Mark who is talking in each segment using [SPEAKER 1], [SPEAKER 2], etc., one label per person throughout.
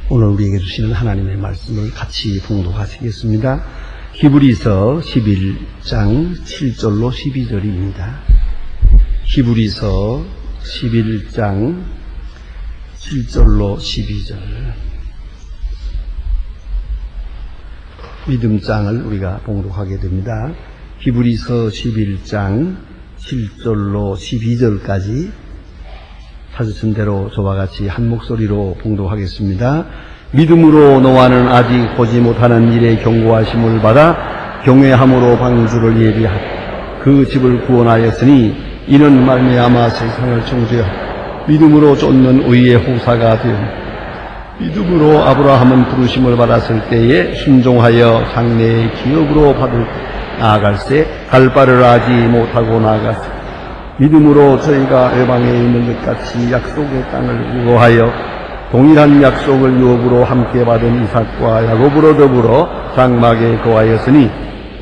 [SPEAKER 1] 오늘 우리에게 주시는 하나님의 말씀을 같이 봉독하시겠습니다. 히브리서 11장 7절로 12절입니다. 히브리서 11장 7절로 12절. 믿음장을 우리가 봉독하게 됩니다. 히브리서 11장 7절로 12절까지 찾으신 대로 저와 같이 한 목소리로 봉독하겠습니다. 믿음으로 노아는 아직 보지 못하는 일에 경고하심을 받아 경외함으로 방주를 예비하고 그 집을 구원하였으니 이는 말미암아 세상을 청소하여 믿음으로 쫓는 의의 호사가 되었습니다. 믿음으로 아브라함은 부르심을 받았을 때에 순종하여 장래의 기업으로 받을 나아갈새 갈 바를 알지 못하고 나아갔습니다. 믿음으로 저희가 외방에 있는 것 같이 약속의 땅을 유고하여 동일한 약속을 유업으로 함께 받은 이삭과 야곱으로 더불어 장막에 거하였으니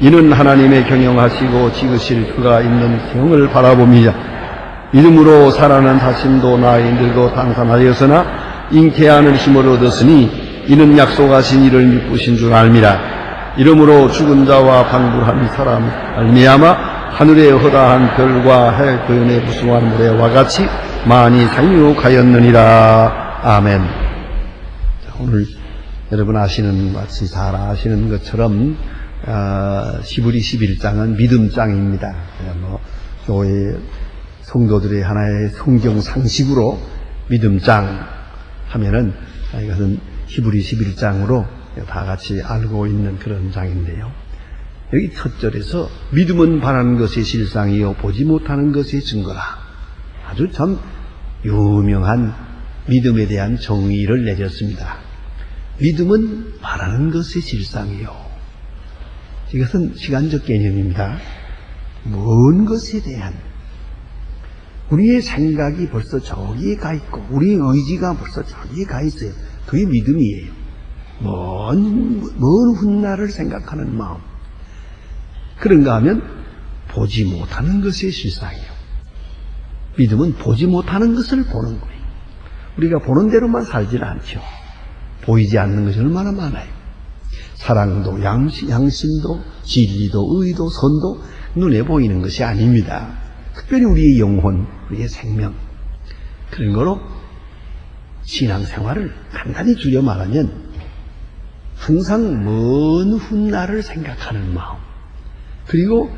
[SPEAKER 1] 이는 하나님의 경영하시고 지으실 그가 있는 성을 바라보며 믿음으로 사라는 사심도 나이 늙어 당산하였으나 잉태하는 힘을 얻었으니 이는 약속하신 이를 미쁘신 줄 알미라. 이러므로 죽은 자와 방불한 사람 말미암아 하늘의 허다한 별과 해 그연의 무수한 모래와 같이 많이 상륙하였느니라. 아멘. 자, 오늘 여러분 아시는 같이 잘 아시는 것처럼 히브리 11장은 믿음장입니다. 교회 성도들의 하나의 성경 상식으로 믿음장 하면은 이것은 히브리 11장으로 다 같이 알고 있는 그런 장인데요. 여기 첫 절에서 믿음은 바라는 것의 실상이요 보지 못하는 것의 증거라. 아주 참 유명한 믿음에 대한 정의를 내렸습니다. 믿음은 바라는 것의 실상이요. 이것은 시간적 개념입니다. 먼 것에 대한 우리의 생각이 벌써 저기에 가 있고 우리의 의지가 벌써 저기에 가 있어요. 그게 믿음이에요. 먼 훗날을 생각하는 마음. 그런가 하면 보지 못하는 것의 실상이에요. 믿음은 보지 못하는 것을 보는 거예요. 우리가 보는 대로만 살지는 않죠. 보이지 않는 것이 얼마나 많아요. 사랑도 양심도 진리도 의도 선도 눈에 보이는 것이 아닙니다. 특별히 우리의 영혼, 우리의 생명 그런 거로 신앙생활을 간단히 줄여 말하면 항상 먼 훗날을 생각하는 마음, 그리고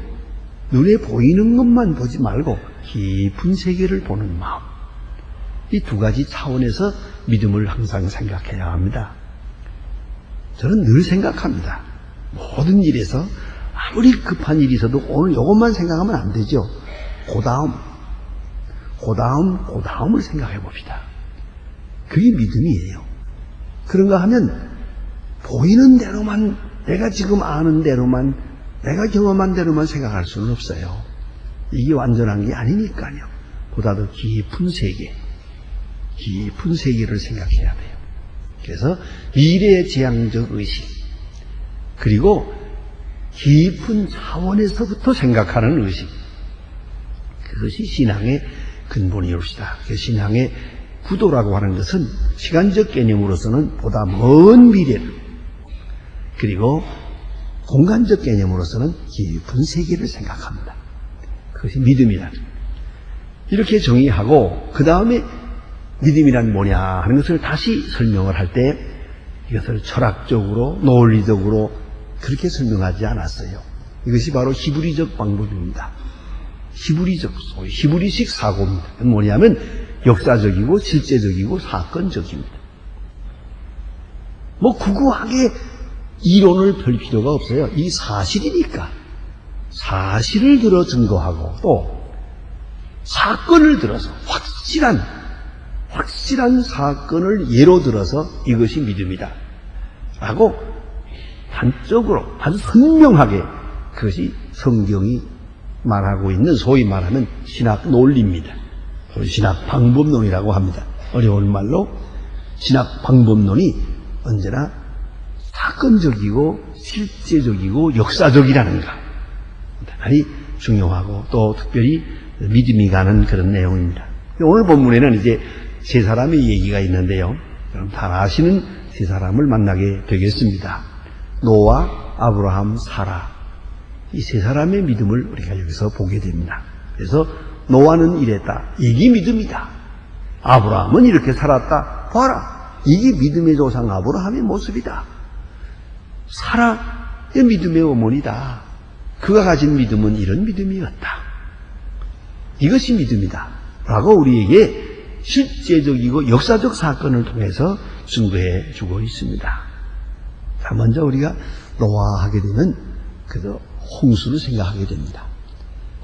[SPEAKER 1] 눈에 보이는 것만 보지 말고 깊은 세계를 보는 마음, 이 두 가지 차원에서 믿음을 항상 생각해야 합니다. 저는 늘 생각합니다. 모든 일에서 아무리 급한 일이 있어도 오늘 이것만 생각하면 안 되죠. 그 다음을 생각해 봅시다. 그게 믿음이에요. 그런가 하면 보이는 대로만, 내가 지금 아는 대로만, 내가 경험한 대로만 생각할 수는 없어요. 이게 완전한 게 아니니까요. 보다 더 깊은 세계를 생각해야 돼요. 그래서 미래의 지향적 의식, 그리고 깊은 차원에서부터 생각하는 의식, 그것이 신앙의 근본이옵시다. 신앙의 구도라고 하는 것은 시간적 개념으로서는 보다 먼 미래를, 그리고 공간적 개념으로서는 깊은 세계를 생각합니다. 그것이 믿음이다. 이렇게 정의하고 그 다음에 믿음이란 뭐냐 하는 것을 다시 설명을 할 때 이것을 철학적으로 논리적으로 그렇게 설명하지 않았어요. 이것이 바로 히브리적 방법입니다. 히브리식 사고입니다. 뭐냐면 역사적이고 실제적이고 사건적입니다. 구구하게 이론을 펼 필요가 없어요. 이 사실이니까 사실을 들어 증거하고 또 사건을 들어서 확실한 사건을 예로 들어서 이것이 믿음이다 라고 단적으로 아주 선명하게 그것이 성경이 말하고 있는 소위 말하는 신학 논리입니다. 신학 방법론이라고 합니다. 어려운 말로 신학 방법론이 언제나 사건적이고 실제적이고 역사적이라는 것, 대단히 중요하고 또 특별히 믿음이 가는 그런 내용입니다. 오늘 본문에는 이제 세 사람의 얘기가 있는데요. 그럼 다 아시는 세 사람을 만나게 되겠습니다. 노아, 아브라함, 사라. 이 세 사람의 믿음을 우리가 여기서 보게 됩니다. 그래서 노아는 이랬다. 이게 믿음이다. 아브라함은 이렇게 살았다. 봐라. 이게 믿음의 조상 아브라함의 모습이다. 사라의 믿음의 어머니다. 그가 가진 믿음은 이런 믿음이었다. 이것이 믿음이다. 라고 우리에게 실제적이고 역사적 사건을 통해서 증거해 주고 있습니다. 자, 먼저 우리가 노아 하게 되면 그래서 홍수를 생각하게 됩니다.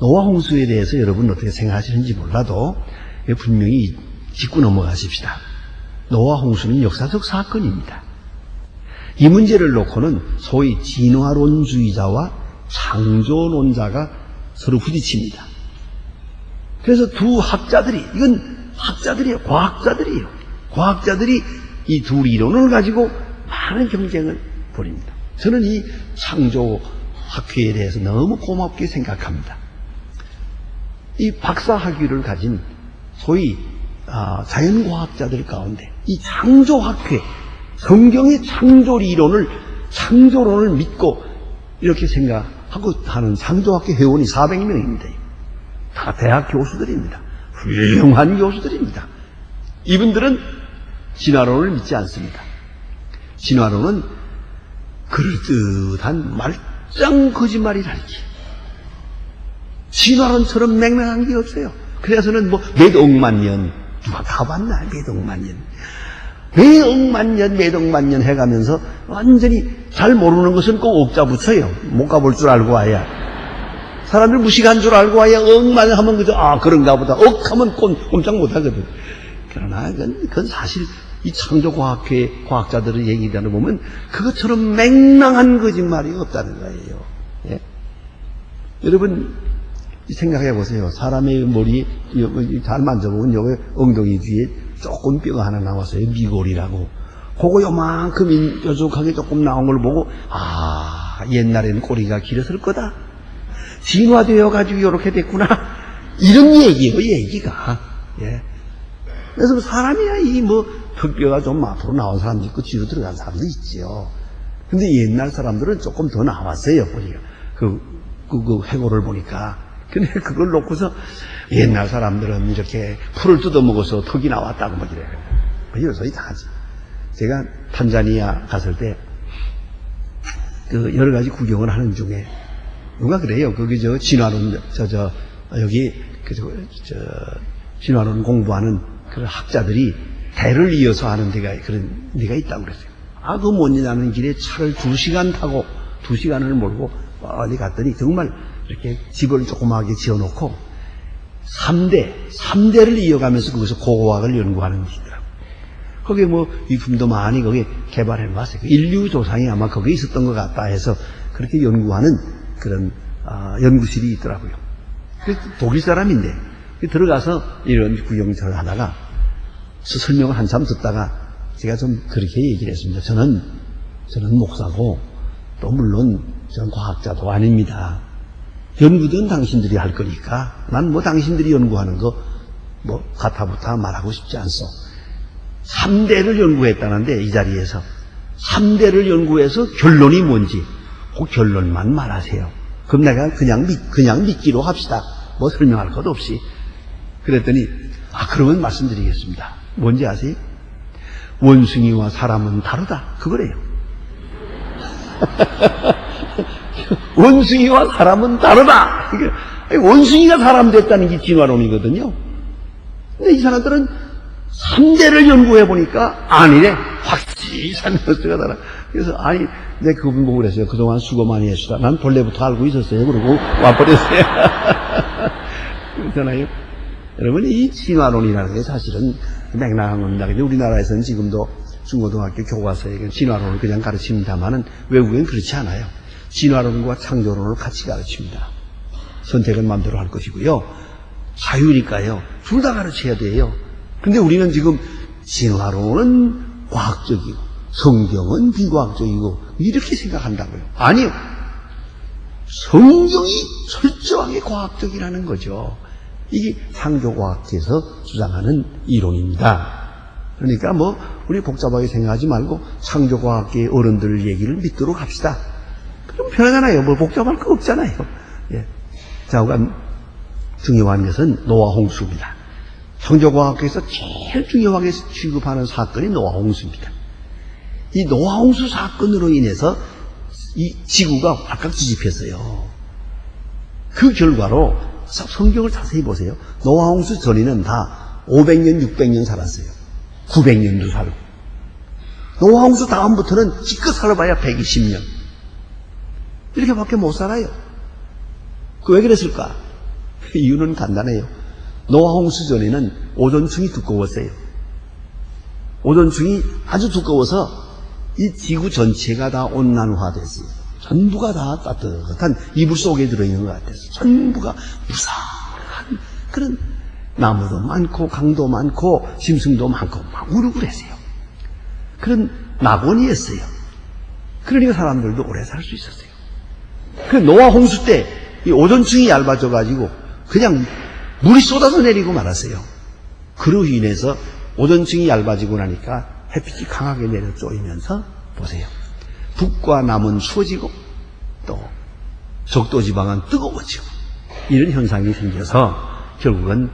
[SPEAKER 1] 노아 홍수에 대해서 여러분 어떻게 생각하시는지 몰라도 분명히 짚고 넘어가십시다. 노아 홍수는 역사적 사건입니다. 이 문제를 놓고는 소위 진화론주의자와 창조론자가 서로 부딪힙니다. 그래서 두 학자들이, 이건 학자들이에요. 과학자들이에요. 과학자들이 이 두 이론을 가지고 많은 경쟁을 벌입니다. 저는 이 창조학회에 대해서 너무 고맙게 생각합니다. 이 박사학위를 가진 소위 자연과학자들 가운데 이 창조학회, 성경의 창조론을 믿고 이렇게 생각하고 하는 창조학회 회원이 400명입니다. 다 대학 교수들입니다. 훌륭한 교수들입니다. 이분들은 진화론을 믿지 않습니다. 진화론은 그럴듯한 말짱 거짓말이라니까. 진화론처럼 맹랑한 게 없어요. 그래서는 몇 억만 년, 누가 다 봤나? 몇 억만 년. 몇 억만 년 해가면서 완전히 잘 모르는 것은 꼭 옥자 붙여요. 못 가볼 줄 알고 와야. 사람들 무식한 줄 알고 와야 억만 년 하면 그저, 그런가 보다. 억하면 꼼짝 못 하거든. 그러나 그건 사실 이 창조과학회 과학자들의 얘기를 보면 그것처럼 맹랑한 거짓말이 없다는 거예요. 예? 여러분, 생각해 보세요. 사람의 머리 잘 만져보면 여기 엉덩이 뒤에 조금 뼈가 하나 나왔어요. 미골이라고. 그거 요만큼 뾰족하게 조금 나온 걸 보고 옛날에는 꼬리가 길었을 거다. 진화되어 가지고 이렇게 됐구나. 이런 얘기예요. 얘기가. 예. 그래서 사람이야 턱뼈가 좀 앞으로 나온 사람도 있고 뒤로 들어간 사람도 있지요. 근데 옛날 사람들은 조금 더 나왔어요. 보니까 그 해골을 보니까. 근데 그걸 놓고서 옛날 사람들은 이렇게 풀을 뜯어먹어서 턱이 나왔다고 이래요. 이런 소리 다 하지. 제가 탄자니아 갔을 때 여러 가지 구경을 하는 중에 누가 그래요. 거기 진화론 여기 진화론 공부하는 그런 학자들이 대를 이어서 하는 그런 데가 있다고 그랬어요. 그 먼지나는 길에 차를 2시간 타고 2시간을 몰고 어디 갔더니 정말 이렇게 집을 조그마하게 지어놓고 3대를 이어가면서 거기서 고고학을 연구하는 데 있더라고요. 거기에 유품도 많이 거기에 개발해 놨어요. 인류 조상이 아마 거기에 있었던 것 같다 해서 그렇게 연구하는 그런 연구실이 있더라고요. 독일 사람인데 들어가서 이런 구경을 하다가 설명을 한참 듣다가 제가 좀 그렇게 얘기를 했습니다. 저는 목사고 또 물론 저는 과학자도 아닙니다. 연구든 당신들이 할 거니까 난 당신들이 연구하는 거 가타부타 말하고 싶지 않소. 3대를 연구했다는데 이 자리에서 3대를 연구해서 결론이 뭔지 그 결론만 말하세요. 그럼 내가 그냥 믿기로 합시다. 설명할 것 없이. 그랬더니 그러면 말씀드리겠습니다. 뭔지 아세요? 원숭이와 사람은 다르다. 그거래요. 원숭이와 사람은 다르다. 원숭이가 사람 됐다는 게 진화론이거든요. 근데 이 사람들은 3대를 연구해 보니까 아니래. 확실히 산거스가 달라. 그래서 내가 그분 보고 그랬어요. 그동안 수고 많이 했수다. 난 본래부터 알고 있었어요. 그러고 와버렸어요. 그렇잖아요. 여러분, 이 진화론이라는 게 사실은 맹랑한 겁니다. 근데 우리나라에서는 지금도 중고등학교 교과서에 진화론을 그냥 가르칩니다만은 외국엔 그렇지 않아요. 진화론과 창조론을 같이 가르칩니다. 선택은 마음대로 할 것이고요. 자유니까요. 둘 다 가르쳐야 돼요. 근데 우리는 지금 진화론은 과학적이고 성경은 비과학적이고 이렇게 생각한다고요. 아니요. 성경이 철저하게 과학적이라는 거죠. 이게 창조과학에서 주장하는 이론입니다. 그러니까 뭐 우리 복잡하게 생각하지 말고 창조과학계의 어른들 얘기를 믿도록 합시다. 그럼 편하잖아요. 뭐 복잡할 거 없잖아요. 예. 자, 중요한 것은 노아 홍수입니다. 창조과학에서 제일 중요하게 취급하는 사건이 노아 홍수입니다. 이 노아 홍수 사건으로 인해서 이 지구가 확 뒤집혔어요. 그 결과로 성경을 자세히 보세요. 노아 홍수 전에는 다 500년, 600년 살았어요. 900년도 살고. 노아 홍수 다음부터는 지껏 살아봐야 120년. 이렇게밖에 못 살아요. 그 왜 그랬을까? 이유는 간단해요. 노아 홍수 전에는 오존층이 두꺼웠어요. 오존층이 아주 두꺼워서 이 지구 전체가 다 온난화됐어요. 전부가 다 따뜻한 이불 속에 들어있는 것 같아서 전부가 무사한 그런 나무도 많고 강도 많고 짐승도 많고 막 우르르했어요. 그런 낙원이었어요. 그러니까 사람들도 오래 살 수 있었어요. 그 노아 홍수 때 이 오존층이 얇아져 가지고 그냥 물이 쏟아져 내리고 말았어요. 그로 인해서 오존층이 얇아지고 나니까 햇빛이 강하게 내려 쪼이면서 보세요. 북과 남은 추워지고 또 적도지방은 뜨거워지고 이런 현상이 생겨서 결국은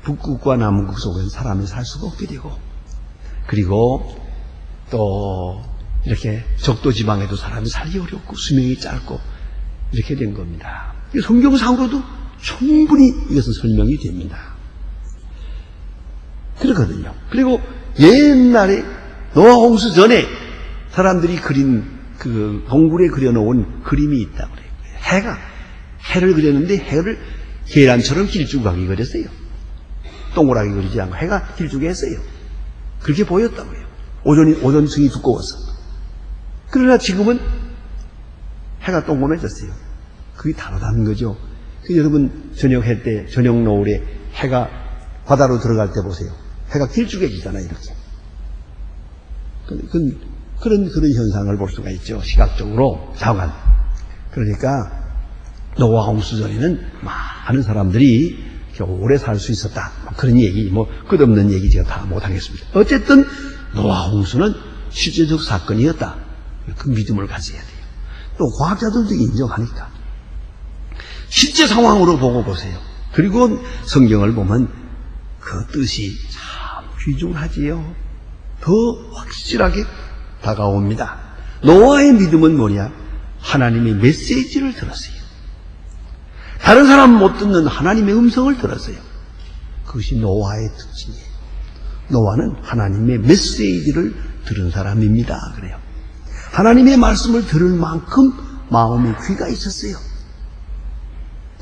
[SPEAKER 1] 북극과 남극 속에서 사람이 살 수가 없게 되고 그리고 또 이렇게 적도지방에도 사람이 살기 어렵고 수명이 짧고 이렇게 된 겁니다. 성경상으로도 충분히 이것은 설명이 됩니다. 그렇거든요. 그리고 옛날에 노아 홍수 전에 사람들이 그린 그 동굴에 그려놓은 그림이 있다고 그래요. 해를 그렸는데 해를 계란처럼 길쭉하게 그렸어요. 동그랗게 그리지 않고 해가 길쭉해 했어요. 그렇게 보였다고 해요. 오존층이 두꺼워서. 그러나 지금은 해가 동그매졌어요. 그게 다르다는 거죠. 여러분 저녁 해 때, 저녁 노을에 해가 바다로 들어갈 때 보세요. 해가 길쭉해지잖아요, 이렇게. 그런 현상을 볼 수가 있죠. 시각적으로, 자관. 그러니까, 노아 홍수 전에는 많은 사람들이 오래 살 수 있었다. 그런 얘기, 끝없는 얘기 제가 다 못하겠습니다. 어쨌든, 노아 홍수는 실제적 사건이었다. 그 믿음을 가져야 돼요. 또, 과학자들도 인정하니까. 실제 상황으로 보고 보세요. 그리고 성경을 보면 그 뜻이 참 귀중하지요. 더 확실하게 다가옵니다. 노아의 믿음은 뭐냐? 하나님의 메시지를 들었어요. 다른 사람 못 듣는 하나님의 음성을 들었어요. 그것이 노아의 특징이에요. 노아는 하나님의 메시지를 들은 사람입니다. 그래요. 하나님의 말씀을 들을 만큼 마음의 귀가 있었어요.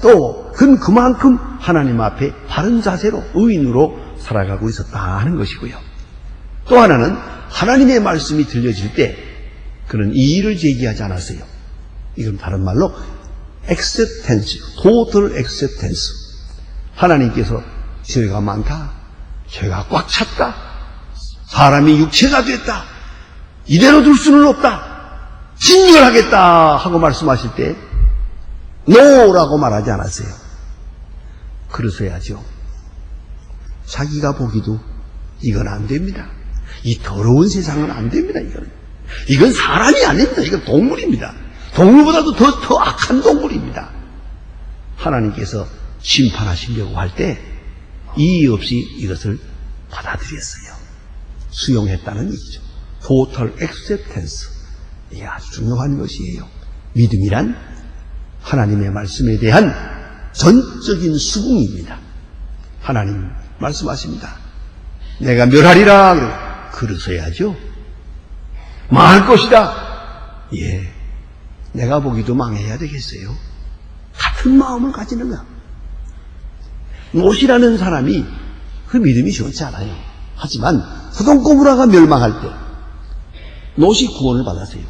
[SPEAKER 1] 또 그만큼 하나님 앞에 바른 자세로 의인으로 살아가고 있었다 하는 것이고요. 또 하나는 하나님의 말씀이 들려질 때 그는 이의를 제기하지 않았어요. 이건 다른 말로 acceptance, total acceptance. 하나님께서 죄가 많다, 죄가 꽉 찼다, 사람이 육체가 됐다, 이대로 둘 수는 없다, 진멸하겠다 하고 말씀하실 때 노라고 말하지 않았어요. 그러셔야죠. 자기가 보기도 이건 안 됩니다. 이 더러운 세상은 안 됩니다. 이건 사람이 아닙니다. 이건 동물입니다. 동물보다도 더 악한 동물입니다. 하나님께서 심판하시려고 할 때 이의 없이 이것을 받아들였어요. 수용했다는 얘기죠. Total acceptance. 이게 아주 중요한 것이에요. 믿음이란 하나님의 말씀에 대한 전적인 수긍입니다. 하나님 말씀하십니다. 내가 멸하리라. 그러셔야죠. 망할 것이다. 예. 내가 보기도 망해야 되겠어요. 같은 마음을 가지는 거야. 롯이라는 사람이 그 믿음이 좋지 않아요. 하지만 소돔고모라가 멸망할 때 롯이 구원을 받았어요.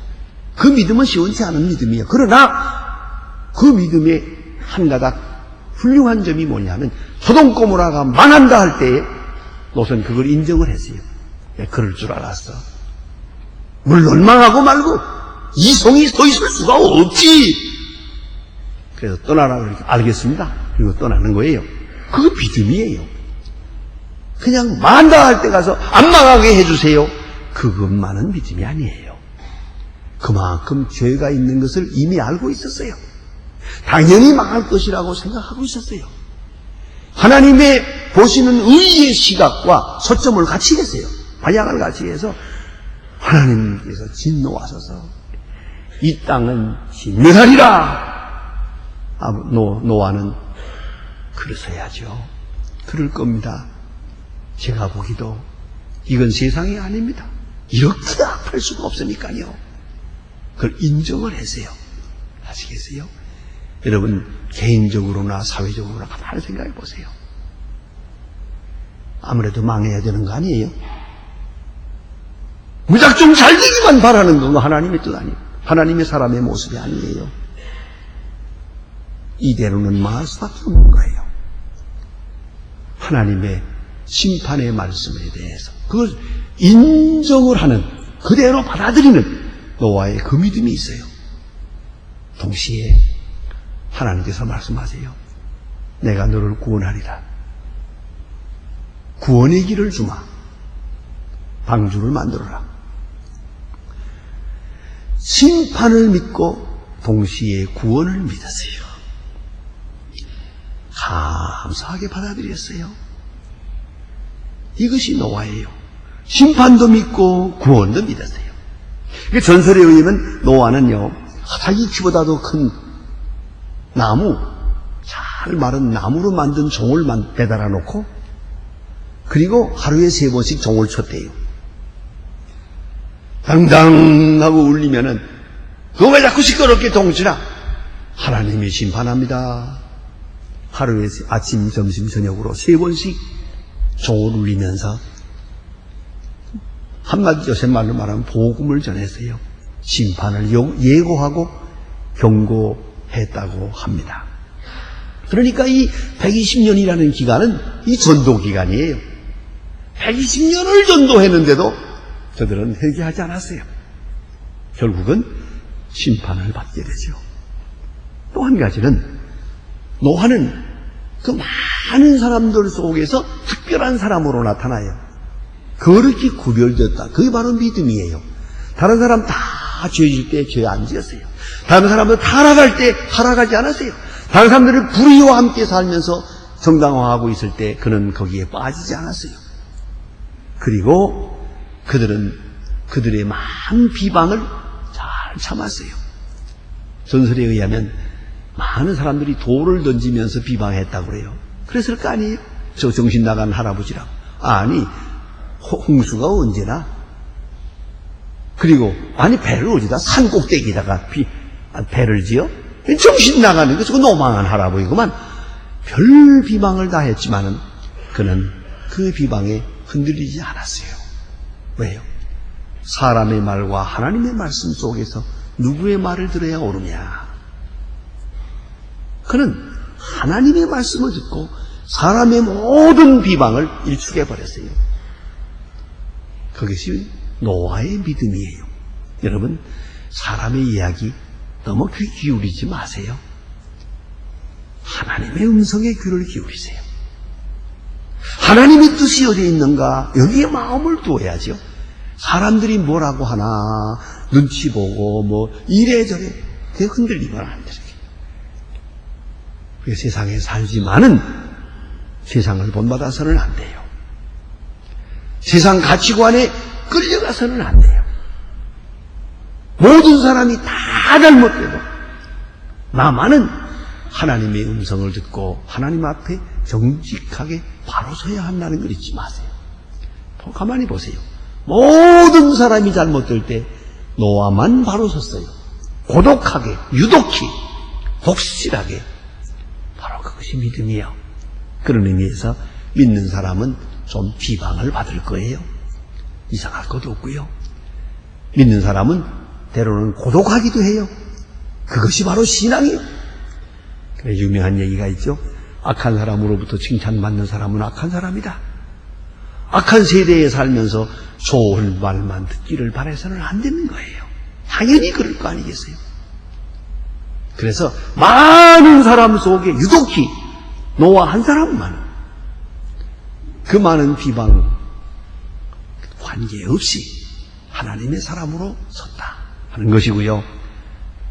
[SPEAKER 1] 그 믿음은 시원치 않은 믿음이에요. 그러나 그 믿음의 한 가닥 훌륭한 점이 뭐냐면 소돔고모라가 망한다 할 때에 롯은 그걸 인정을 했어요. 그럴 줄 알았어. 물론 망하고 말고 이성이 서 있을 수가 없지. 그래서 떠나라 그러니까 알겠습니다. 그리고 떠나는 거예요. 그거 믿음이에요. 그냥 망한다 할 때 가서 안 망하게 해주세요. 그것만은 믿음이 아니에요. 그만큼 죄가 있는 것을 이미 알고 있었어요. 당연히 망할 것이라고 생각하고 있었어요. 하나님의 보시는 의의 시각과 초점을 같이 했어요. 방향을 같이 해서 하나님께서 진노하셔서 이 땅은 진멸하리라. 노아는 그러셔야죠. 그럴 겁니다. 제가 보기도 이건 세상이 아닙니다. 이렇게 악할 수가 없으니까요. 그걸 인정을 했어요. 아시겠어요? 여러분 개인적으로나 사회적으로나 가만히 생각해 보세요. 아무래도 망해야 되는 거 아니에요? 무작정 잘 되기만 바라는 건 하나님의 뜻 아니에요. 하나님의 사람의 모습이 아니에요. 이대로는 망할 수밖에 없는 거예요. 하나님의 심판의 말씀에 대해서 그걸 인정을 하는, 그대로 받아들이는 노아의 그 믿음이 있어요. 동시에 하나님께서 말씀하세요. 내가 너를 구원하리라. 구원의 길을 주마. 방주를 만들어라. 심판을 믿고 동시에 구원을 믿었어요. 감사하게 받아들였어요. 이것이 노아예요. 심판도 믿고 구원도 믿었어요. 전설에 의하면 노아는요, 자기 키보다도 큰 나무, 잘 마른 나무로 만든 종을 배달아 놓고, 그리고 하루에 3번씩 종을 쳤대요. 당당하고 울리면은, 그거 왜 자꾸 시끄럽게 동치나? 하나님이 심판합니다. 하루에 아침, 점심, 저녁으로 3번씩 종을 울리면서, 한마디 요새 말로 말하면 복음을 전했어요. 심판을 예고하고 경고했다고 합니다. 그러니까 이 120년이라는 기간은 이 전도 기간이에요. 120년을 전도했는데도 저들은 회개하지 않았어요. 결국은 심판을 받게 되죠. 또 한 가지는 노아는 그 많은 사람들 속에서 특별한 사람으로 나타나요. 그렇게 구별됐다. 그게 바로 믿음이에요. 다른 사람 다 죄질 때 죄 안 지었어요. 다른 사람들 타락할 때 타락하지 않았어요. 다른 사람들을 불의와 함께 살면서 정당화하고 있을 때 그는 거기에 빠지지 않았어요. 그리고 그들은 그들의 많은 비방을 잘 참았어요. 전설에 의하면 많은 사람들이 돌을 던지면서 비방했다고 그래요. 그랬을 거 아니에요? 저 정신 나간 할아버지라고. 아니, 홍수가 언제나? 그리고 아니 배를 어디다 산 꼭대기에다가 배를 지어? 정신 나가는 게 저거 노망한 할아버지구만. 별 비방을 다 했지만은 그는 그 비방에 흔들리지 않았어요. 왜요? 사람의 말과 하나님의 말씀 속에서 누구의 말을 들어야 옳으냐? 그는 하나님의 말씀을 듣고 사람의 모든 비방을 일축해버렸어요. 그것이 노아의 믿음이에요. 여러분, 사람의 이야기 너무 귀 기울이지 마세요. 하나님의 음성에 귀를 기울이세요. 하나님의 뜻이 어디에 있는가? 여기에 마음을 두어야죠. 사람들이 뭐라고 하나 눈치 보고 뭐 이래저래 그게 흔들리면 안 돼요. 그 세상에 살지만은 세상을 본받아서는 안 돼요. 세상 가치관에 끌려가서는 안 돼요. 모든 사람이 다 잘못돼도 나만은 하나님의 음성을 듣고 하나님 앞에 정직하게 바로 서야 한다는 걸 잊지 마세요. 가만히 보세요. 모든 사람이 잘못될 때 노아만 바로 섰어요. 고독하게, 유독히, 독실하게. 바로 그것이 믿음이에요. 그런 의미에서 믿는 사람은 좀 비방을 받을 거예요. 이상할 것도 없고요. 믿는 사람은 때로는 고독하기도 해요. 그것이 바로 신앙이에요. 그래, 유명한 얘기가 있죠. 악한 사람으로부터 칭찬받는 사람은 악한 사람이다. 악한 세대에 살면서 좋은 말만 듣기를 바라서는 안 되는 거예요. 당연히 그럴 거 아니겠어요? 그래서 많은 사람 속에 유독히 노아 한 사람만 그 많은 비방 관계없이 하나님의 사람으로 섰다 하는 것이고요.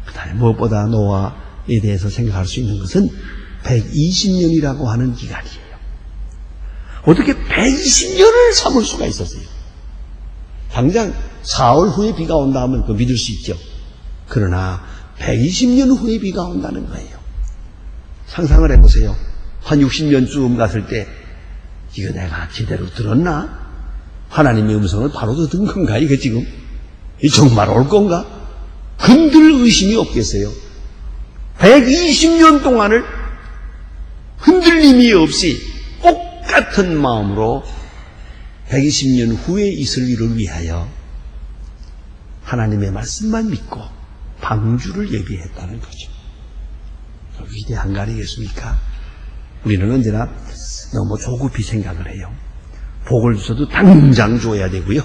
[SPEAKER 1] 그 다음에 무엇보다 노아에 대해서 생각할 수 있는 것은 120년이라고 하는 기간이에요. 어떻게 120년을 참을 수가 있었어요? 당장 4월 후에 비가 온다 하면 그거 믿을 수 있죠. 그러나 120년 후에 비가 온다는 거예요. 상상을 해보세요. 한 60년쯤 갔을 때 이거 내가 제대로 들었나? 하나님의 음성을 바로 듣은 건가? 이거 지금 이 정말 올 건가? 흔들 의심이 없겠어요. 120년 동안을 흔들림이 없이 똑같은 마음으로 120년 후에 있을 일을 위하여 하나님의 말씀만 믿고 방주를 예비했다는 거죠. 위대한 거 아니겠습니까? 우리는 언제나 너무 조급히 생각을 해요. 복을 주셔도 당장 줘야 되고요.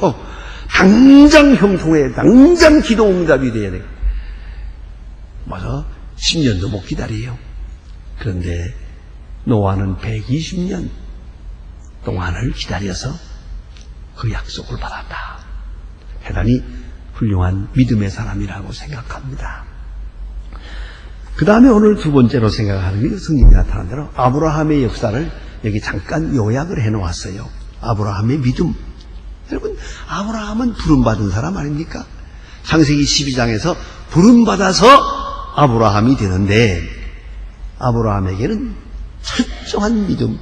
[SPEAKER 1] 당장 형통해, 당장 기도 응답이 돼야 되고. 맞아, 10년도 못 기다려요. 그런데 노아는 120년 동안을 기다려서 그 약속을 받았다. 대단히 훌륭한 믿음의 사람이라고 생각합니다. 그 다음에 오늘 두 번째로 생각하는 게 성경에 나타난 대로 아브라함의 역사를 여기 잠깐 요약을 해놓았어요. 아브라함의 믿음. 여러분, 아브라함은 부름받은 사람 아닙니까? 창세기 12장에서 부름받아서 아브라함이 되는데 아브라함에게는 철저한 믿음,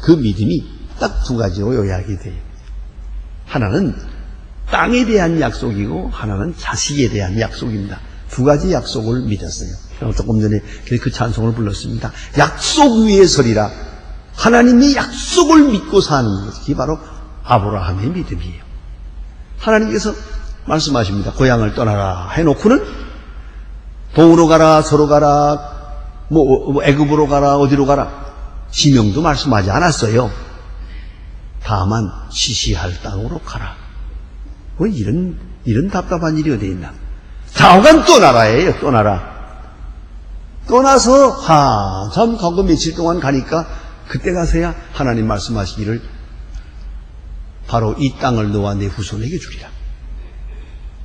[SPEAKER 1] 그 믿음이 딱 두 가지로 요약이 돼요. 하나는 땅에 대한 약속이고 하나는 자식에 대한 약속입니다. 두 가지 약속을 믿었어요. 조금 전에 그 찬송을 불렀습니다. 약속 위에 서리라. 하나님의 약속을 믿고 사는 것, 그게 바로 아브라함의 믿음이에요. 하나님께서 말씀하십니다. 고향을 떠나라 해놓고는 동으로 가라, 서로 가라, 애굽으로 가라, 어디로 가라, 지명도 말씀하지 않았어요. 다만 시시할 땅으로 가라. 뭐 이런 답답한 일이 어디 있나? 좌우간 떠나라예요. 떠나라. 떠나서 한참 가고 며칠 동안 가니까 그때 가서야 하나님 말씀하시기를 바로 이 땅을 너와 내 후손에게 주리라.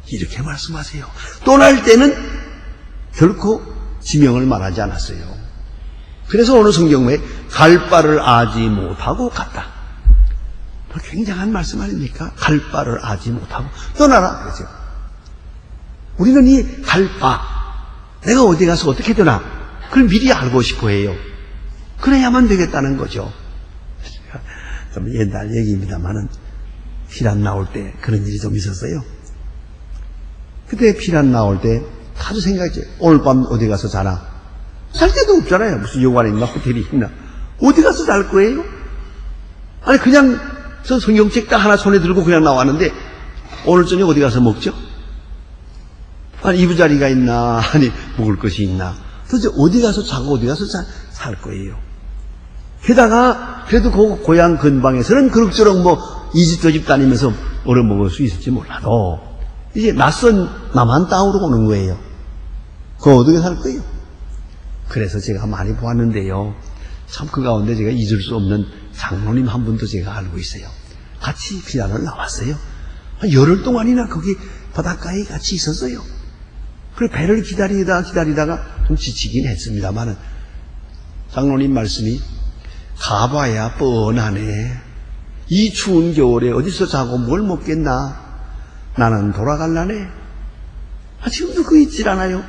[SPEAKER 1] 이렇게 말씀하세요. 떠날 때는 결코 지명을 말하지 않았어요. 그래서 오늘 성경에 갈 바를 아지 못하고 갔다. 굉장한 말씀 아닙니까? 갈 바를 아지 못하고 떠나라 그러죠. 우리는 이 갈 바, 내가 어디 가서 어떻게 되나 그걸 미리 알고 싶어 해요. 그래야만 되겠다는 거죠. 좀 옛날 얘기입니다만은 피란 나올 때 그런 일이 좀 있었어요. 그때 피란 나올 때 아주 생각했죠. 오늘 밤 어디 가서 자나? 살 데도 없잖아요. 무슨 여관에 있나 호텔이 있나? 어디 가서 잘 거예요? 아니 그냥 저 성경책 딱 하나 손에 들고 그냥 나왔는데 오늘 저녁 어디 가서 먹죠? 아니 이부자리가 있나? 아니 먹을 것이 있나? 도대체 어디 가서 자고 어디 가서 살 거예요? 게다가 그래도 그 고향 근방에서는 그럭저럭 이 집 저 집 다니면서 얻어먹을 수 있을지 몰라도 이제 낯선 남한 땅으로 오는 거예요. 그거 어떻게 살 거예요? 그래서 제가 많이 보았는데요. 참 그 가운데 제가 잊을 수 없는 장로님 한 분도 제가 알고 있어요. 같이 피난을 나왔어요. 한 열흘 동안이나 거기 바닷가에 같이 있었어요. 그래 배를 기다리다가 좀 지치긴 했습니다만은 장로님 말씀이 가봐야 뻔하네. 이 추운 겨울에 어디서 자고 뭘 먹겠나? 나는 돌아갈라네. 지금도 그 있질 않아요.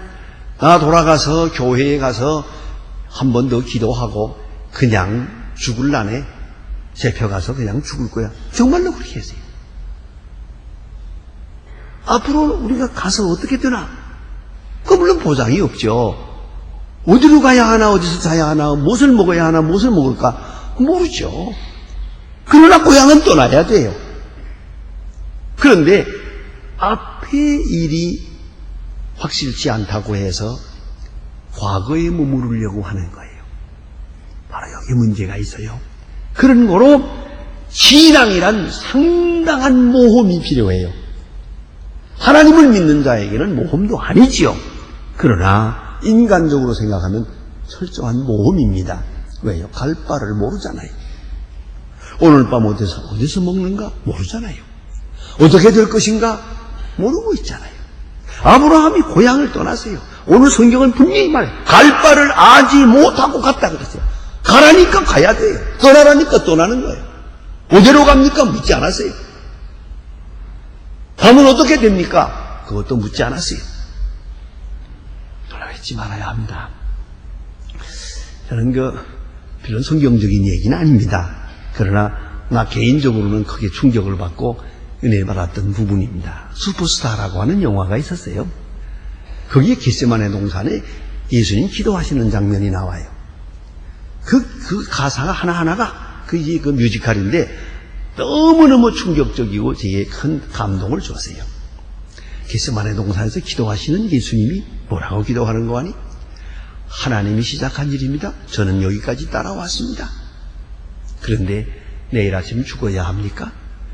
[SPEAKER 1] 나 돌아가서 교회에 가서 한 번 더 기도하고 그냥 죽을라네. 잡혀가서 그냥 죽을 거야. 정말로 그렇게 했어요. 앞으로 우리가 가서 어떻게 되나? 그 물론 보장이 없죠. 어디로 가야 하나, 어디서 자야 하나, 무엇을 먹어야 하나, 무엇을 먹을까 모르죠. 그러나 고향은 떠나야 돼요. 그런데 앞에 일이 확실치 않다고 해서 과거에 머무르려고 하는 거예요. 바로 여기 문제가 있어요. 그런 거로 신앙이란 상당한 모험이 필요해요. 하나님을 믿는 자에게는 모험도 아니지요. 그러나 인간적으로 생각하면 철저한 모험입니다. 왜요? 갈 바를 모르잖아요. 오늘 밤 어디서 먹는가? 모르잖아요. 어떻게 될 것인가? 모르고 있잖아요. 아브라함이 고향을 떠났어요. 오늘 성경은 분명히 말해요. 갈 바를 아지 못하고 갔다 그랬어요. 가라니까 가야 돼요. 떠나라니까 떠나는 거예요. 어디로 갑니까? 묻지 않았어요. 가면 어떻게 됩니까? 그것도 묻지 않았어요. 돌아가지 말아야 합니다. 저는 별로 성경적인 얘기는 아닙니다. 그러나 나 개인적으로는 크게 충격을 받고 은혜 받았던 부분입니다. 슈퍼스타라고 하는 영화가 있었어요. 거기에 겟세마네 동산에 예수님 기도하시는 장면이 나와요. 그 가사가 하나하나가 그 뮤지컬인데 너무너무 충격적이고 제게 큰 감동을 줬어요. 겟세마네 동산에서 기도하시는 예수님이 뭐라고 기도하는 거 아니? 하나님이 시작한 일입니다. 저는 여기까지 따라왔습니다. 그런데 내일 아침 죽어야 합니까?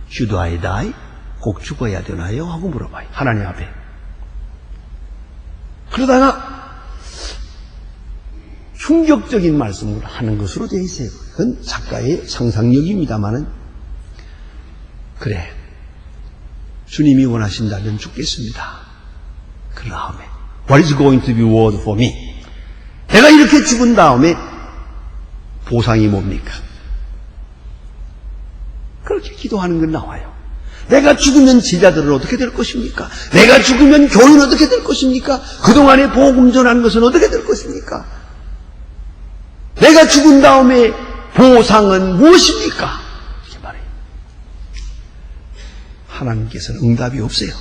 [SPEAKER 1] Should I die? 꼭 죽어야 되나요? 하고 물어봐요. 하나님 앞에. 그러다가 충격적인 말씀을 하는 것으로 되어 있어요. 그건 작가의 상상력입니다만은 그래, 주님이 원하신다면 죽겠습니다. 그 다음에 What is going to be reward for me? 내가 이렇게 죽은 다음에 보상이 뭡니까? 그렇게 기도하는 건 나와요. 내가 죽으면 제자들은 어떻게 될 것입니까? 내가 죽으면 교회는 어떻게 될 것입니까? 그동안에 복음 전한 것은 어떻게 될 것입니까? 내가 죽은 다음에 보상은 무엇입니까? 이렇게 말해요. 하나님께서는 응답이 없어요.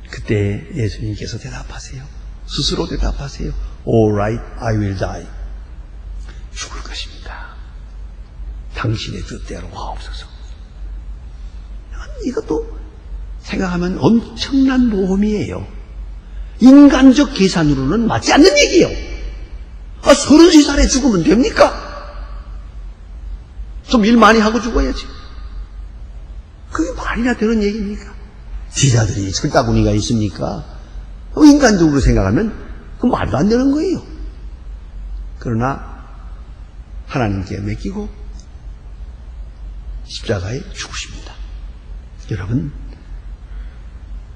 [SPEAKER 1] 그때 예수님께서 대답하세요. 스스로 대답하세요. All right, I will die. 죽을 것입니다. 당신의 뜻대로 하옵소서. 이것도 생각하면 엄청난 모험이에요. 인간적 계산으로는 맞지 않는 얘기예요. 33살에 죽으면 됩니까? 좀 일 많이 하고 죽어야지. 그게 말이나 되는 얘기입니까? 제자들이 철다구니가 있습니까? 인간적으로 생각하면 그 말도 안 되는 거예요. 그러나 하나님께 맡기고 십자가에 죽으십니다. 여러분,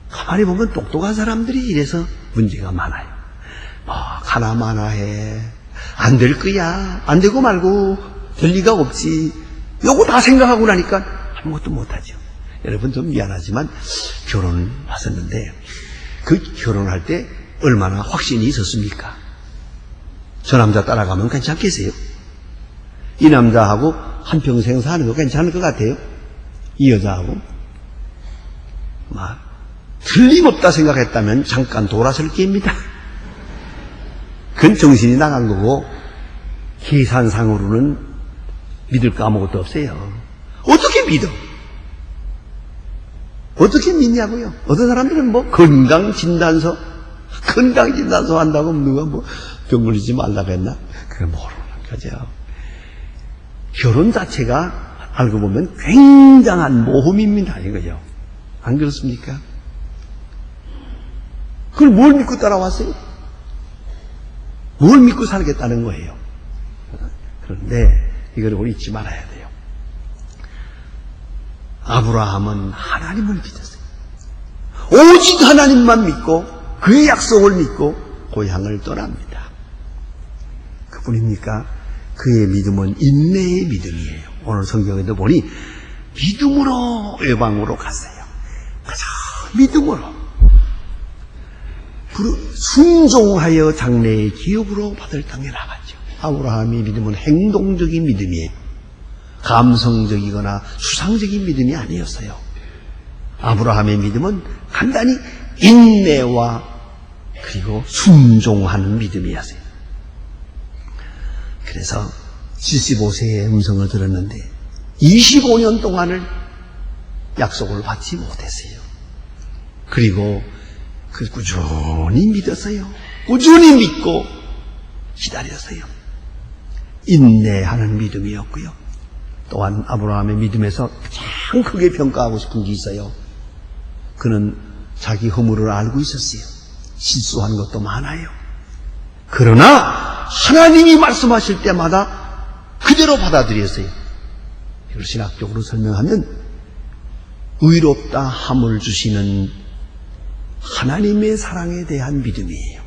[SPEAKER 1] 가만히 보면 똑똑한 사람들이 이래서 문제가 많아요. 하나마나 해. 안 될 거야. 안 되고 말고 될 리가 없지. 요거 다 생각하고 나니까 아무것도 못하죠. 여러분, 좀 미안하지만 결혼을 하셨는데 그 결혼할 때 얼마나 확신이 있었습니까? 저 남자 따라가면 괜찮겠어요? 이 남자하고 한평생 사는 거 괜찮을 것 같아요? 이 여자하고? 틀림없다 생각했다면 잠깐 돌아설 게입니다. 그건 정신이 나간 거고 계산상으로는 믿을 거 아무것도 없어요. 어떻게 믿어? 어떻게 믿냐고요? 어떤 사람들은 건강진단서 한다고 누가 병 걸리지 말라고 했나? 그거 모르는 거죠. 결혼 자체가 알고 보면 굉장한 모험입니다. 이거죠. 안 그렇습니까? 그걸 뭘 믿고 따라왔어요? 뭘 믿고 살겠다는 거예요. 그런데 이걸 우리 잊지 말아야 돼요. 아브라함은 하나님을 믿었어요. 오직 하나님만 믿고 그의 약속을 믿고 고향을 떠납니다. 그뿐입니까? 그의 믿음은 인내의 믿음이에요. 오늘 성경에도 보니 믿음으로 외방으로 갔어요. 그저 믿음으로 순종하여 장래의 기업으로 받을 땅에 나갔죠. 아브라함의 믿음은 행동적인 믿음이에요. 감성적이거나 수상적인 믿음이 아니었어요. 아브라함의 믿음은 간단히 인내와 그리고 순종하는 믿음이었어요. 그래서 75세의 음성을 들었는데 25년 동안을 약속을 받지 못했어요. 그리고 꾸준히 믿었어요. 꾸준히 믿고 기다렸어요. 인내하는 믿음이었고요. 또한 아브라함의 믿음에서 가장 크게 평가하고 싶은 게 있어요. 그는 자기 허물을 알고 있었어요. 실수한 것도 많아요. 그러나 하나님이 말씀하실 때마다 그 그대로 받아들였어요. 이걸 신학적으로 설명하면 의롭다 함을 주시는 하나님의 사랑에 대한 믿음이에요.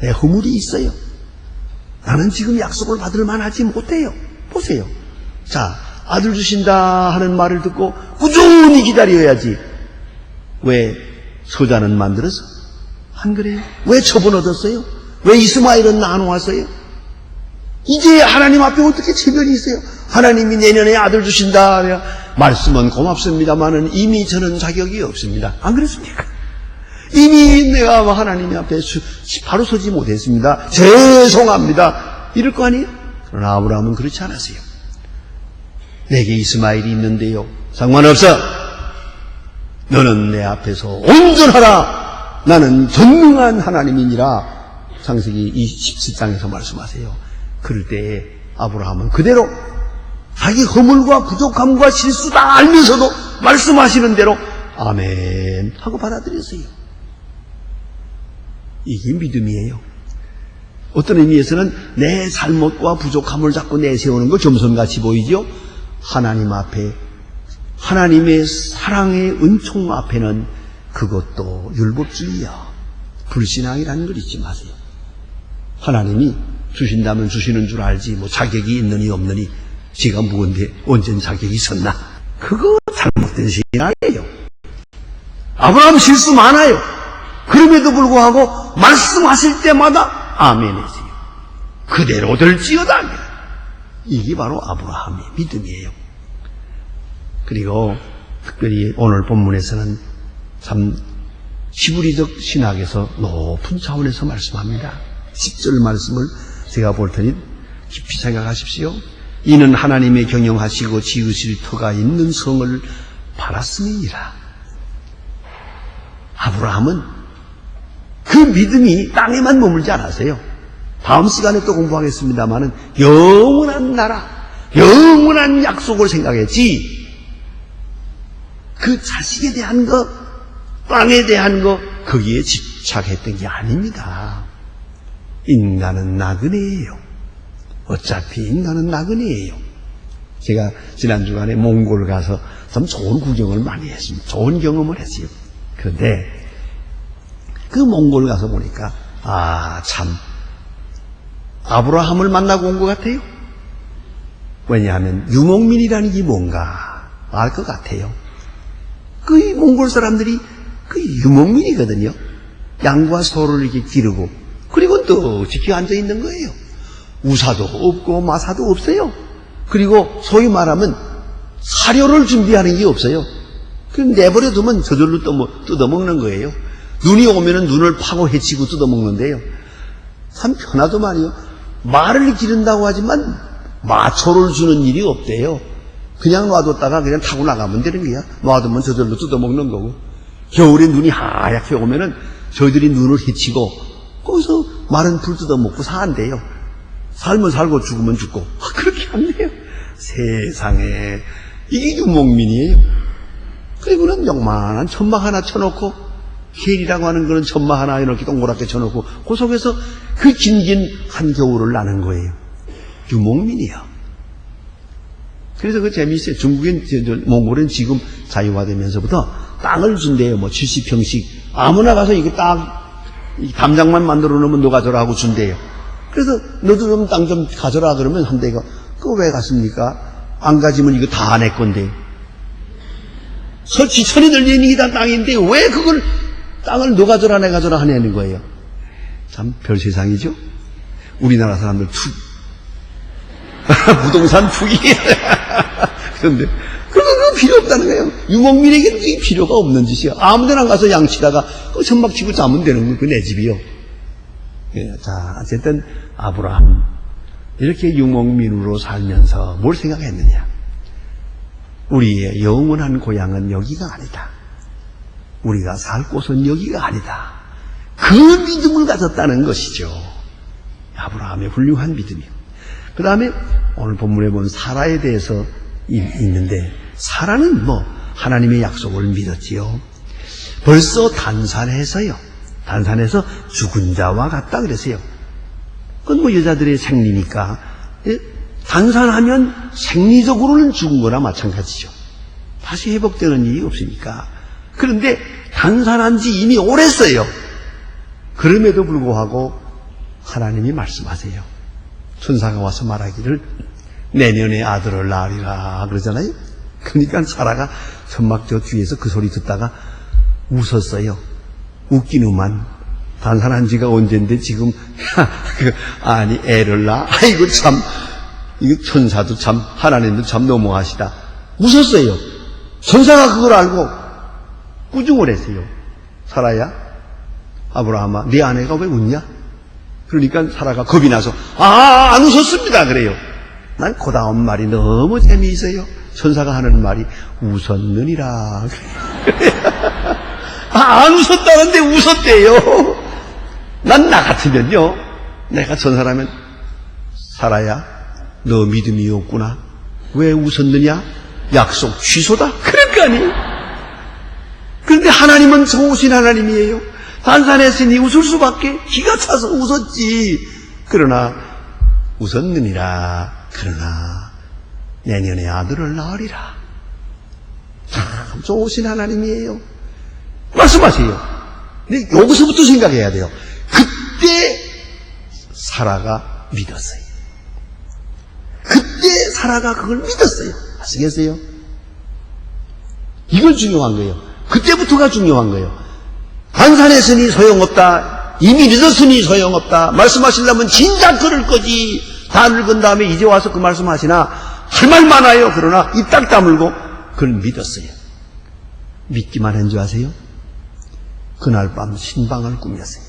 [SPEAKER 1] 내 허물이 있어요. 나는 지금 약속을 받을 만하지 못해요. 보세요. 자, 아들 주신다 하는 말을 듣고 꾸준히 기다려야지. 왜 서자는 만들어서? 안 그래요? 왜 처분 얻었어요? 왜 이스마엘은 나눠왔어요? 이제 하나님 앞에 어떻게 체면이 있어요? 하나님이 내년에 아들 주신다. 말씀은 고맙습니다만은 이미 저는 자격이 없습니다. 안 그렇습니까? 이미 내가 하나님 앞에 바로 서지 못했습니다. 죄송합니다. 이럴 거 아니에요? 그러나 아브라함은 그렇지 않았어요. 내게 이스마엘이 있는데요. 상관없어. 너는 내 앞에서 온전하라. 나는 전능한 하나님이니라. 창세기 27장에서 말씀하세요. 그럴 때에 아브라함은 그대로 자기 허물과 부족함과 실수다 알면서도 말씀하시는 대로 아멘 하고 받아들였어요. 이게 믿음이에요. 어떤 의미에서는 내 잘못과 부족함을 자꾸 내세우는 거 겸손같이 보이죠? 하나님 앞에, 하나님의 사랑의 은총 앞에는 그것도 율법주의야. 불신앙이라는 걸 잊지 마세요. 하나님이 주신다면 주시는 줄 알지 뭐 자격이 있느니 없느니 제가 무언데 언젠 자격이 있었나. 그거 잘못된 신앙이에요. 아브라함 실수 많아요. 그럼에도 불구하고 말씀하실 때마다 아멘 했어요. 그대로 될지어다. 이게 바로 아브라함의 믿음이에요. 그리고 특별히 오늘 본문에서는 참 히브리적 신학에서 높은 차원에서 말씀합니다. 10절 말씀을 제가 볼 테니 깊이 생각하십시오. 이는 하나님의 경영하시고 지으실 터가 있는 성을 바랐음이니라. 아브라함은 그 믿음이 땅에만 머물지 않았어요. 다음 시간에 또 공부하겠습니다마는 영원한 나라, 영원한 약속을 생각했지. 그 자식에 대한 것, 땅에 대한 것, 거기에 집착했던 게 아닙니다. 인간은 나그네예요. 어차피 인간은 나그네예요. 제가 지난 주간에 몽골 가서 참 좋은 구경을 많이 했습니다. 좋은 경험을 했어요. 그런데 그 몽골 가서 보니까 참 아브라함을 만나고 온 것 같아요. 왜냐하면 유목민이라는 게 뭔가 알 것 같아요. 그 몽골 사람들이 그 유목민이거든요. 양과 소를 이렇게 기르고 그리고 또 지켜 앉아 있는 거예요. 우사도 없고 마사도 없어요. 그리고 소위 말하면 사료를 준비하는 게 없어요. 그럼 내버려 두면 저절로 뜯어먹는 거예요. 눈이 오면은 눈을 파고 헤치고 뜯어먹는데요. 참 편하더만요. 말을 기른다고 하지만 마초를 주는 일이 없대요. 그냥 놔뒀다가 그냥 타고 나가면 되는 거야. 놔두면 저절로 뜯어먹는 거고. 겨울에 눈이 하얗게 오면은 저희들이 눈을 헤치고 거기서 마른 풀 뜯어먹고 산대요. 살면 살고 죽으면 죽고. 그렇게 한대요. 세상에. 이게 유목민이에요. 그리고는 요만한 천막 하나 쳐놓고 겔이라고 하는 그런 천막 하나 이렇게 동그랗게 쳐놓고 그 속에서 그 긴긴 한겨울을 나는 거예요. 유목민이야. 그래서 그 재미있어요. 몽골은 지금 자유화되면서부터 땅을 준대요. 뭐 70평씩 아무나 가서 이거 딱 담장만 만들어 놓으면 너 가져라 하고 준대요. 그래서 너도 좀 땅 좀 가져라 그러면 한대가 그거 왜 갔습니까? 안 가지면 이거 다 내 건데. 지천이 널리는 게 다 땅인데 왜 그걸 땅을 너 가져라 내 가져라 하냐는 거예요. 참 별 세상이죠. 우리나라 사람들 부동산 투기. 그런데 그거 필요 없다는 거예요. 유목민에게는 그게 필요가 없는 짓이야. 아무데나 가서 양치다가 그 천막 치고 자면 되는 거, 그 내 집이요. 자, 어쨌든 아브라함 이렇게 유목민으로 살면서 뭘 생각했느냐? 우리의 영원한 고향은 여기가 아니다. 우리가 살 곳은 여기가 아니다. 그 믿음을 가졌다는 것이죠. 아브라함의 훌륭한 믿음이요. 그 다음에 오늘 본문에 본 사라에 대해서 있는데 사라는 하나님의 약속을 믿었지요. 벌써 단산해서 죽은 자와 같다 그랬어요. 그건 여자들의 생리니까 단산하면 생리적으로는 죽은 거나 마찬가지죠. 다시 회복되는 일이 없으니까. 그런데 단산한 지 이미 오래어요. 그럼에도 불구하고 하나님이 말씀하세요. 천사가 와서 말하기를 내년에 아들을 낳으리라 그러잖아요. 그러니까 사라가 천막 저 뒤에서 그 소리 듣다가 웃었어요. 웃기는만. 단산한 지가 언젠데 지금 아니 애를 낳아. 아이고 참 이거 천사도 참 하나님도 참 너무하시다. 웃었어요. 천사가 그걸 알고 꾸중을 했어요. 사라야, 아브라함아, 네 아내가 왜 웃냐? 그러니까 사라가 겁이 나서 안 웃었습니다 그래요. 난 그 다음 말이 너무 재미있어요. 천사가 하는 말이 웃었느니라. 안 웃었다는데 웃었대요. 난 나 같으면요, 내가 천사라면 사라야, 너 믿음이 없구나. 왜 웃었느냐? 약속 취소다. 그럴 거 아니에요. 그런데 하나님은 좋으신 하나님이에요. 단산했으니 웃을 수밖에. 기가 차서 웃었지. 그러나 웃었느니라. 그러나 내년에 아들을 낳으리라. 참 좋으신 하나님이에요. 말씀하세요. 근데 여기서부터 생각해야 돼요. 그때 사라가 믿었어요. 그때 사라가 그걸 믿었어요. 아시겠어요? 이걸 중요한 거예요. 그때부터가 중요한 거예요. 단산했으니 소용없다. 이미 늦었으니 소용없다. 말씀하시려면 진작 그럴 거지. 다 늙은 다음에 이제 와서 그 말씀하시나 할 말 많아요. 그러나 입 딱 다물고 그걸 믿었어요. 믿기만 한 줄 아세요? 그날 밤 신방을 꾸몄어요.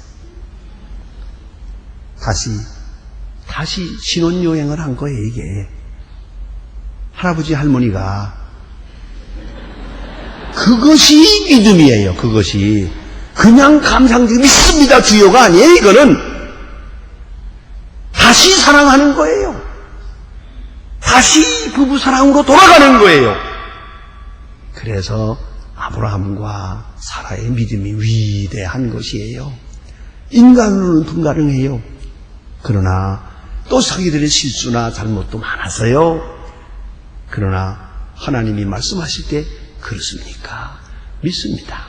[SPEAKER 1] 다시 신혼여행을 한 거예요, 이게. 할아버지 할머니가. 그것이 믿음이에요, 그것이. 그냥 감상적이 믿습니다, 주요가 아니에요, 이거는. 다시 사랑하는 거예요. 다시 부부 사랑으로 돌아가는 거예요. 그래서 아브라함과 사라의 믿음이 위대한 것이에요. 인간으로는 불가능해요. 그러나 또 자기들의 실수나 잘못도 많았어요. 그러나 하나님이 말씀하실 때 그렇습니까? 믿습니다.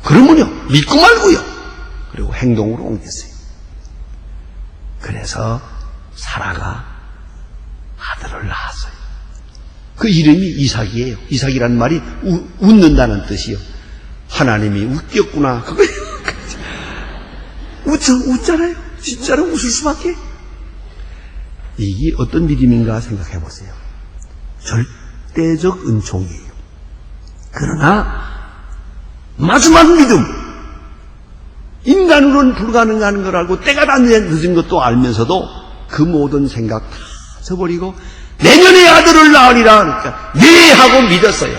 [SPEAKER 1] 그러면요, 믿고 말고요. 그리고 행동으로 옮겼어요. 그래서 사라가 아들을 낳았어요. 그 이름이 이삭이에요. 이삭이란 말이 웃는다는 뜻이요. 하나님이 웃겼구나. 그거 웃잖아요. 진짜로 웃을 수밖에. 이게 어떤 믿음인가 생각해 보세요. 절대적 은총이에요. 그러나 마지막 믿음, 인간으로는 불가능한 걸 알고 때가 다 늦은 것도 알면서도 그 모든 생각 다 저버리고 내년에 아들을 낳으리라. 그러니까 네 하고 믿었어요.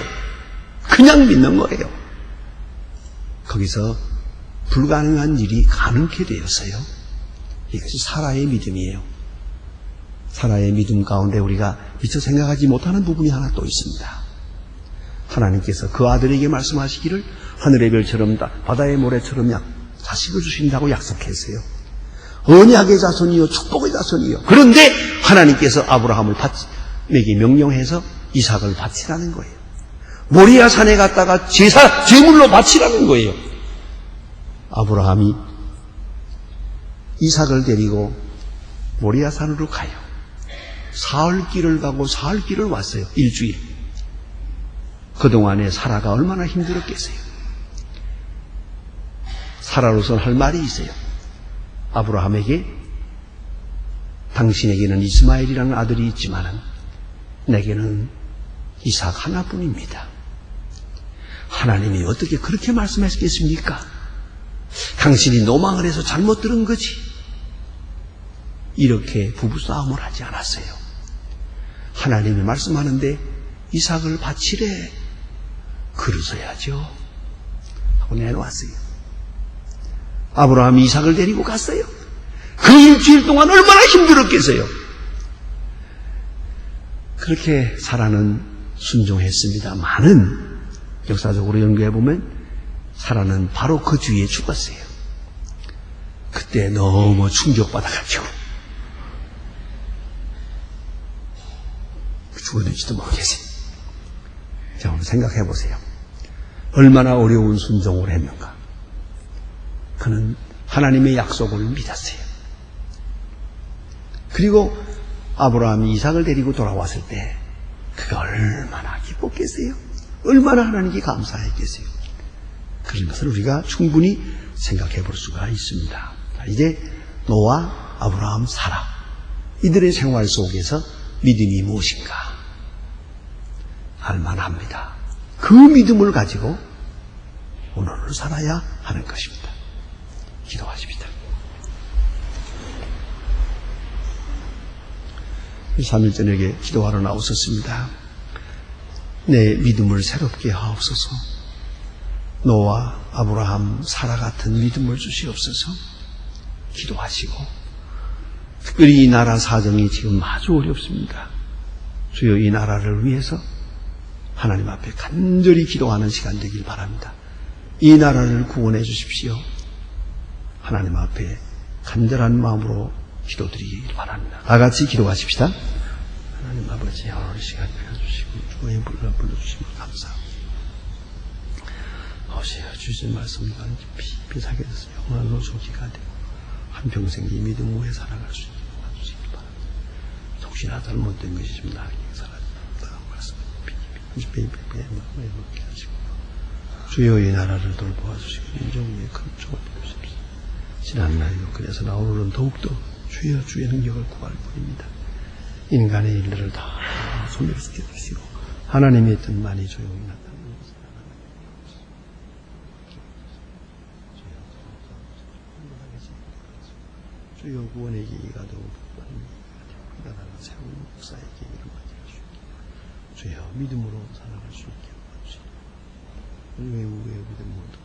[SPEAKER 1] 그냥 믿는 거예요. 거기서 불가능한 일이 가능케 되었어요. 이것이 사라의 믿음이에요. 사라의 믿음 가운데 우리가 미처 생각하지 못하는 부분이 하나 또 있습니다. 하나님께서 그 아들에게 말씀하시기를 하늘의 별처럼 바다의 모래처럼 자식을 주신다고 약속했어요. 언약의 자손이요 축복의 자손이요. 그런데 하나님께서 아브라함을 내게 명령해서 이삭을 바치라는 거예요. 모리아 산에 갔다가 제물로 바치라는 거예요. 아브라함이 이삭을 데리고 모리아 산으로 가요. 사흘 길을 가고 사흘 길을 왔어요. 일주일. 그동안에 사라가 얼마나 힘들었겠어요. 사라로서는 할 말이 있어요. 아브라함에게 당신에게는 이스마엘이라는 아들이 있지만 내게는 이삭 하나뿐입니다. 하나님이 어떻게 그렇게 말씀하시겠습니까? 당신이 노망을 해서 잘못 들은 거지. 이렇게 부부싸움을 하지 않았어요. 하나님이 말씀하는데 이삭을 바치래. 그러셔야죠. 하고 내놓았어요. 아브라함이 이삭을 데리고 갔어요. 그 일주일 동안 얼마나 힘들었겠어요. 그렇게 사라는 순종했습니다만은 역사적으로 연구해보면 사라는 바로 그 주위에 죽었어요. 그때 너무 충격받아가지고 죽어들지도 모르겠어요. 자, 한번 생각해 보세요. 얼마나 어려운 순종을 했는가. 그는 하나님의 약속을 믿었어요. 그리고 아브라함이 이삭을 데리고 돌아왔을 때 그가 얼마나 기뻤겠어요. 얼마나 하나님께 감사했겠어요. 그런 것을 우리가 충분히 생각해 볼 수가 있습니다. 이제 노아, 아브라함, 사라 이들의 생활 속에서 믿음이 무엇인가 알만합니다. 그 믿음을 가지고 오늘을 살아야 하는 것입니다. 기도하십시다. 3일 저녁에 기도하러 나오셨습니다. 내 믿음을 새롭게 하옵소서. 노아, 아브라함, 사라 같은 믿음을 주시옵소서. 기도하시고 특별히 이 나라 사정이 지금 아주 어렵습니다. 주여 이 나라를 위해서 하나님 앞에 간절히 기도하는 시간 되길 바랍니다. 이 나라를 구원해 주십시오. 하나님 앞에 간절한 마음으로 기도드리길 바랍니다. 다 같이 기도하십시다. 하나님 아버지 오늘 시간 빌어주시고 주의 불러주시면 감사합니다. 오시어 주신 말씀과 깊이 사게 돼서 영원한 노속기가 되고 한평생 이 믿음 위에 살아갈 수 있게 도와주시기 바랍니다. 혹시나 잘못된 것이 좀 나에게 살아있다는 말씀 깊이 먹게 하시고 주여 이 나라를 돌보아주시고 인정 위에 큰 총을 주십시오. 지난 날도 그래서 나 오늘은 더욱더 주여 주의 능력을 구할 뿐입니다. 인간의 일들을 다 소멸시켜 주시고 하나님의 뜻만이 조용히 나타나는 것을 주여 구원의 계기가 되고 나라가 새로운 역사의 계기를 맞이할 수 있게 주여 믿음으로 살아갈 수 있게 도와주시고 외우의 믿음 모두